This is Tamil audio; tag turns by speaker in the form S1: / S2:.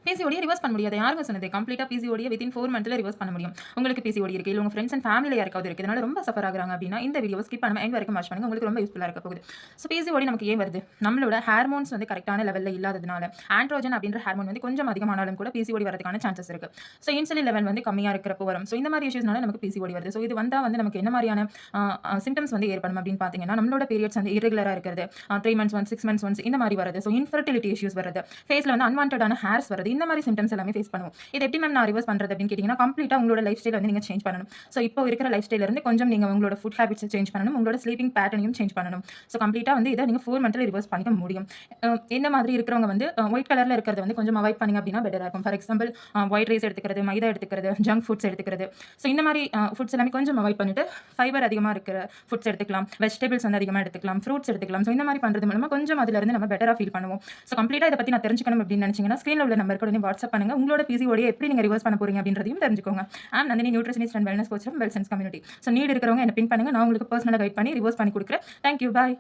S1: பிசிஓடியை ரிவர்ஸ் பண்ண முடியாது. யாருங்க சொன்னது? கம்ப்ளீட்டா பிசிஓடியை வித்தின் 4 மந்த்ல ரிவர்ஸ் பண்ண முடியும். உங்களுக்கு பிசிஓடி இருக்கு, இல்ல உங்க ஃப்ரெண்ட்ஸ் அண்ட் ஃபேமிலில யாருக்காவது இருக்கு, இதனால ரொம்ப சஃபர் ஆகுறாங்க அப்படின்னா இந்த வீடியோவை ஸ்கிப் பண்ணாம எண்ட் வரைக்கும் வாட்ச் பண்ணுங்க. உங்களுக்கு ரொம்ப யூஸ்ஃபுல்லா இருக்க போகுது. ஸோ பிசிஓடி நமக்கு ஏன் வருது? நம்மளோட ஹார்மோன்ஸ் வந்து கரெக்டான லெவல்ல இல்லாததுனால ஆண்ட்ரோஜன் அப்படின்ற ஹார்மோன் வந்து கொஞ்சம் அதிகமானாலும் கூட பிசிஓடி வரதுக்கான சான்சஸ் இருக்கு. ஸோ இன்சுலின் லெவல் வந்து கம்மியா இருக்கிறப்போ வரும். ஸோ இந்த மாதிரி இஷ்யூஸ்னால நமக்கு பிசிஓடி வருது. ஸோ இது வந்தா வந்து நமக்கு என்ன மாதிரியான சிம்டம்ஸ் வந்து ஏற்படும் அப்படின்னு பார்த்தீங்கன்னா, நம்மளோட பீரியட்ஸ் வந்து இரெகுலரா இருக்கிறது, 3 months ஒன்ஸ் 6 months ஒன்ஸ் இந்த மாதிரி வருது. ஸோ இன்ஃபர்டிலிட்டி இஷ்யூஸ் வருது, ஃபேஸ்ல வந்து அன்வான்டடான ஹேர்ஸ் வருது. இந்த மாதிரி சிம்டம்ஸ் எல்லாமே ஃபேஸ் பண்ணுவோம். இது எப்படி மேம் நான் ரிவர்ஸ் பண்றது அப்படின்னு கேட்டீங்கன்னா, கம்ப்ளீட்டா உங்களோட லைஃப் ஸ்டைல் வந்து நீங்க சேஞ்ச் பண்ணணும். ஸோ இப்போ இருக்கிற லைஃப் ஸ்டைல இருந்து கொஞ்சம் நீங்க உங்களோட ஃபுட் ஹேபிட்ஸ் சேஞ்ச் பண்ணணும், உங்களோட ஸ்லீப்பிங் பேட்டர்னையும் சேஞ்ச் பண்ணணும். ஸோ கம்ப்ளீட்டா வந்து இதை நீங்க 4 மந்த்ல ரிவர்ஸ் பண்ணிக்க முடியும். இந்த மாதிரி இருக்கிறவங்க வந்து ஒயிட் கலர்ல இருக்கிறத வந்து கொஞ்சம் அவாய்ட் பண்ணீங்க அப்படின்னா பெட்டரா இருக்கும். ஃபார் எக்ஸாம்பிள் ஒயிட் ரைஸ் எடுத்துக்கிறது, மைதா எடுத்துக்கிறது, ஜங்க் ஃபுட்ஸ் எடுத்துக்கிறது. ஸோ இந்த மாதிரி ஃபுட்ஸ் எல்லாமே கொஞ்சம் அவாய்ட் பண்ணிட்டு ஃபைபர் அதிகமா இருக்கிற ஃபுட்ஸ் எடுத்துக்கலாம், வெஜிடபிள்ஸ் வந்து அதிகமா எடுத்துக்கலாம், ஃப்ரூட்ஸ் எடுத்துக்கலாம். ஸோ இந்த மாதிரி பண்றது மூலமா கொஞ்சம் அதுல இருந்து நம்ம பெட்டரா ஃபீல் பண்ணுவோம். ஸோ கம்ப்ளீட்டா இதை பத்தி நான் தெரிஞ்சுக்கணும் அப்படின்னு நினைச்சீங்கன்னா ஸ்கிரீன்ல உள்ள நம்பருக்கு உடனே வாட்ஸ்அப் பண்ணுங்க. உங்களோட பிசிஓடியை எப்படி நீங்க ரிவர்ஸ் பண்ண போறீங்க அப்படின்றதையும் தெரிஞ்சுக்கோங்க. I Nandini, nutritionist and wellness coach from Welsons community. So need இருக்கிறவங்க என்ன பின் பண்ணுங்க. நான் உங்களுக்கு பர்சனலாக கைட் பண்ணி ரிவர்ஸ் பண்ணி கொடுக்குறேன். தேங்க்யூ, பாய்.